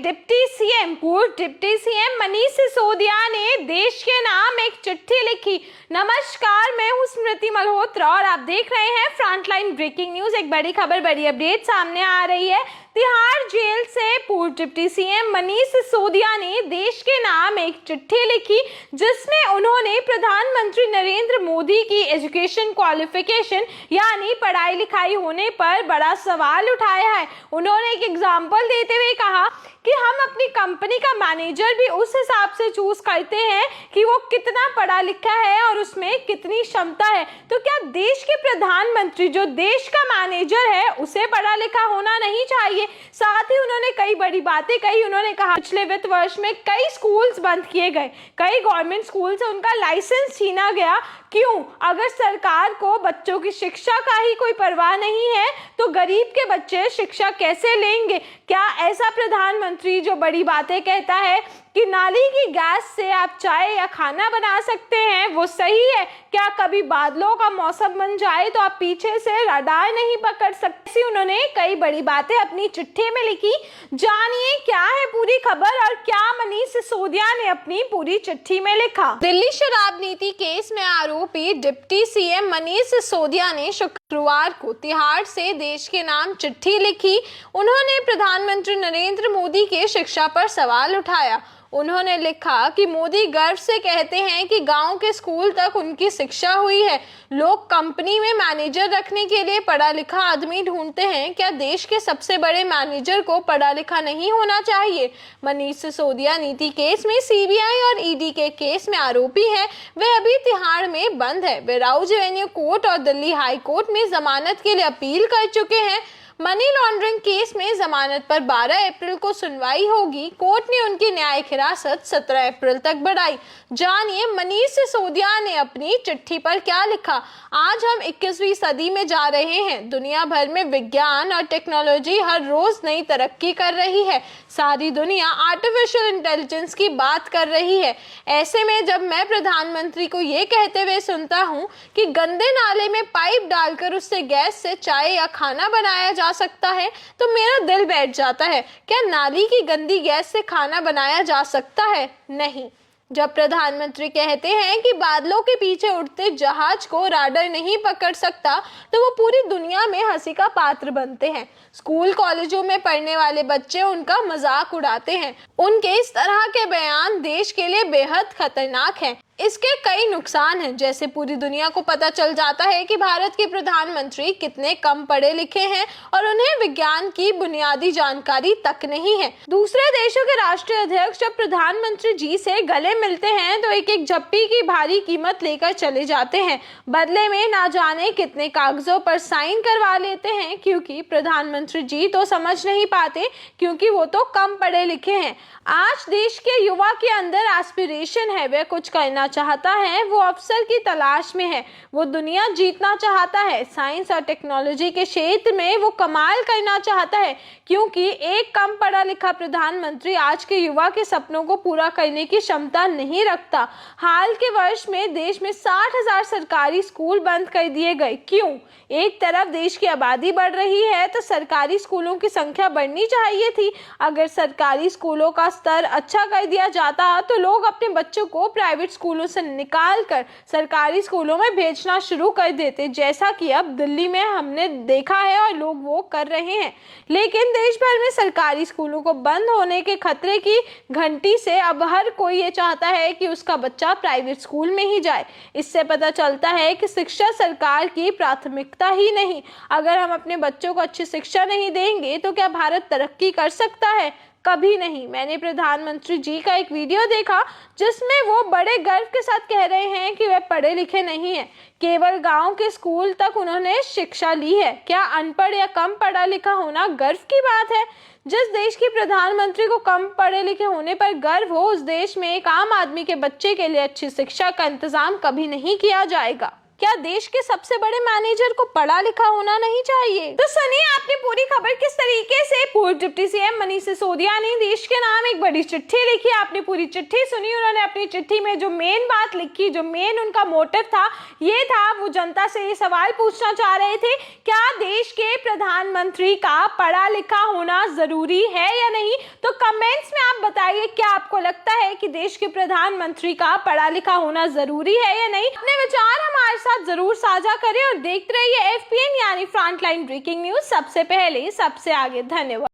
पूर्व deputy CM Manish Sisodia ने देश के नाम एक चिट्ठी लिखी। नमस्कार, मैं हूं स्मृति मल्होत्रा और आप देख रहे हैं फ्रंटलाइन ब्रेकिंग न्यूज। एक बड़ी खबर, बड़ी अपडेट सामने आ रही है। तिहाड़ जेल से पूर्व डिप्टी सीएम मनीष सिसोदिया ने देश के नाम एक चिट्ठी लिखी, जिसमें उन्होंने प्रधानमंत्री नरेंद्र मोदी की एजुकेशन क्वालिफिकेशन यानी पढ़ाई लिखाई होने पर बड़ा सवाल उठाया है। उन्होंने एक एग्जाम्पल देते हुए कहा कि हम अपनी कंपनी का मैनेजर भी उस हिसाब से चूज करते हैं कि वो कितना पढ़ा लिखा है और उसमें कितनी क्षमता है। तो क्या देश के प्रधानमंत्री, जो देश का मैनेजर है, उसे पढ़ा लिखा होना नहीं चाहिए? साथ ही उन्होंने कई बड़ी बातें कही। उन्होंने कहा पिछले वित्त वर्ष में कई स्कूल्स बंद किए गए, कई गवर्नमेंट स्कूल से उनका लाइसेंस छीना गया। क्यों? अगर सरकार को बच्चों की शिक्षा का ही कोई परवाह नहीं है तो गरीब के बच्चे शिक्षा कैसे लेंगे? क्या ऐसा प्रधानमंत्री जो बड़ी बातें कहता है कि नाली की गैस से आप चाय या खाना बना सकते हैं, वो सही है? क्या कभी बादलों का मौसम बन जाए तो आप पीछे से रडार नहीं पकड़ सकते? उन्होंने कई बड़ी बातें अपनी चिट्ठी में लिखी। जानिए क्या है पूरी खबर और क्या मनीष सिसोदिया ने अपनी पूरी चिट्ठी में लिखा। दिल्ली शराब नीति केस में आरोपी डिप्टी सीएम मनीष सिसोदिया ने शुक्रवार को तिहाड़ से देश के नाम चिट्ठी लिखी। उन्होंने प्रधानमंत्री नरेंद्र मोदी के शिक्षा पर सवाल उठाया। उन्होंने लिखा कि मोदी गर्व से कहते हैं कि गांव के स्कूल तक उनकी शिक्षा हुई है। लोग कंपनी में मैनेजर रखने के लिए पढ़ा लिखा आदमी ढूंढते हैं। क्या देश के सबसे बड़े मैनेजर को पढ़ा लिखा नहीं होना चाहिए? मनीष सिसोदिया नीति केस में सीबीआई और ईडी के केस में आरोपी हैं। वे अभी तिहाड़ में बंद है। वे राउज एवेन्यू कोर्ट और दिल्ली हाई कोर्ट में जमानत के लिए अपील कर चुके हैं। मनी लॉन्ड्रिंग केस में जमानत पर 12 अप्रैल को सुनवाई होगी। कोर्ट ने उनकी न्यायिक हिरासत 17 अप्रैल तक बढ़ाई। जानिए मनीष सिसोदिया ने अपनी चिट्ठी पर क्या लिखा। आज हम 21वीं सदी में जा रहे हैं। दुनिया भर में विज्ञान और टेक्नोलॉजी हर रोज नई तरक्की कर रही है। सारी दुनिया आर्टिफिशियल इंटेलिजेंस की बात कर रही है। ऐसे में जब मैं प्रधानमंत्री को ये कहते हुए सुनता हूँ कि गंदे नाले में पाइप डालकर उससे गैस से चाय या खाना बनाया जा सकता है, तो मेरा दिल बैठ जाता है। क्या नाली की गंदी गैस से खाना बनाया जा सकता है? नहीं। जब प्रधानमंत्री कहते हैं कि बादलों के पीछे उड़ते जहाज को राडर नहीं पकड़ सकता, तो वो पूरी दुनिया में हंसी का पात्र बनते हैं। स्कूल कॉलेजों में पढ़ने वाले बच्चे उनका मजाक उड़ाते हैं। उनके इस तरह के बयान देश के लिए बेहद खतरनाक हैं। इसके कई नुकसान हैं, जैसे पूरी दुनिया को पता चल जाता है कि भारत के प्रधानमंत्री कितने कम पढ़े लिखे हैं और उन्हें विज्ञान की बुनियादी जानकारी तक नहीं है। दूसरे देशों के राष्ट्रीय अध्यक्ष जब प्रधानमंत्री जी से गले मिलते हैं तो एक एक झप्पी की भारी कीमत लेकर चले जाते हैं। बदले में ना जाने कितने कागजों पर साइन करवा लेते हैं, क्योंकि प्रधानमंत्री जी तो समझ नहीं पाते, क्योंकि वो तो कम पढ़े लिखे हैं। आज देश के युवा के अंदर एस्पिरेशन है, वह कुछ करना चाहता है, वो अवसर की तलाश में है, वो दुनिया जीतना चाहता है। साइंस और टेक्नोलॉजी के क्षेत्र में वो कमाल करना चाहता है, क्योंकि एक कम पढ़ा लिखा प्रधानमंत्री आज के युवा के सपनों को पूरा करने की क्षमता नहीं रखता। हाल के वर्ष में देश में 60,000 सरकारी स्कूल बंद कर दिए गए। क्यों? एक तरफ देश की आबादी बढ़ रही है तो सरकारी स्कूलों की संख्या बढ़नी चाहिए थी। अगर सरकारी स्कूलों का स्तर अच्छा कर दिया जाता तो लोग अपने बच्चों को प्राइवेट स्कूलों से निकाल कर सरकारी स्कूलों में भेजना शुरू कर देते, जैसा कि अब दिल्ली में हमने देखा है और लोग वो कर रहे हैं। लेकिन देश भर में सरकारी स्कूलों को बंद होने के खतरे की घंटी से अब हर कोई ये चाहता है कि उसका बच्चा प्राइवेट स्कूल में ही जाए। इससे पता चलता है कि शिक्षा सरकार की प्राथमिकता ही नहीं। अगर हम अपने बच्चों को अच्छी शिक्षा नहीं देंगे तो क्या भारत तरक्की कर सकता है? कभी नहीं। मैंने प्रधानमंत्री जी का एक वीडियो देखा जिसमें वो बड़े गर्व के साथ कह रहे हैं कि वे पढ़े लिखे नहीं हैं, केवल गांव के स्कूल तक उन्होंने शिक्षा ली है। क्या अनपढ़ या कम पढ़ा लिखा होना गर्व की बात है? जिस देश के प्रधानमंत्री को कम पढ़े लिखे होने पर गर्व हो, उस देश में एक आम आदमी के बच्चे के लिए अच्छी शिक्षा का इंतजाम कभी नहीं किया जाएगा। क्या देश के सबसे बड़े मैनेजर को पढ़ा लिखा होना नहीं चाहिए? तो सुनिए आपने पूरी खबर किस तरीके से पूर्व डिप्टी सीएम मनीष सिसोदिया ने देश के नाम एक बड़ी चिट्ठी लिखी। आपने पूरी चिट्ठी सुनी। उन्होंने अपनी चिट्ठी में जो मेन बात लिखी, जो मेन उनका मोटिव था, ये था वो जनता से ये सवाल पूछना चाह रहे थे, क्या देश के प्रधानमंत्री का पढ़ा लिखा होना जरूरी है या नहीं। तो कमेंट्स में आप बताइए, क्या आपको लगता है कि देश के प्रधानमंत्री का पढ़ा लिखा होना जरूरी है या नहीं। अपने विचार हमारे साथ जरूर साझा करें और देखते रहिए FPN यानी फ्रंटलाइन ब्रेकिंग न्यूज, सबसे पहले सबसे आगे। धन्यवाद।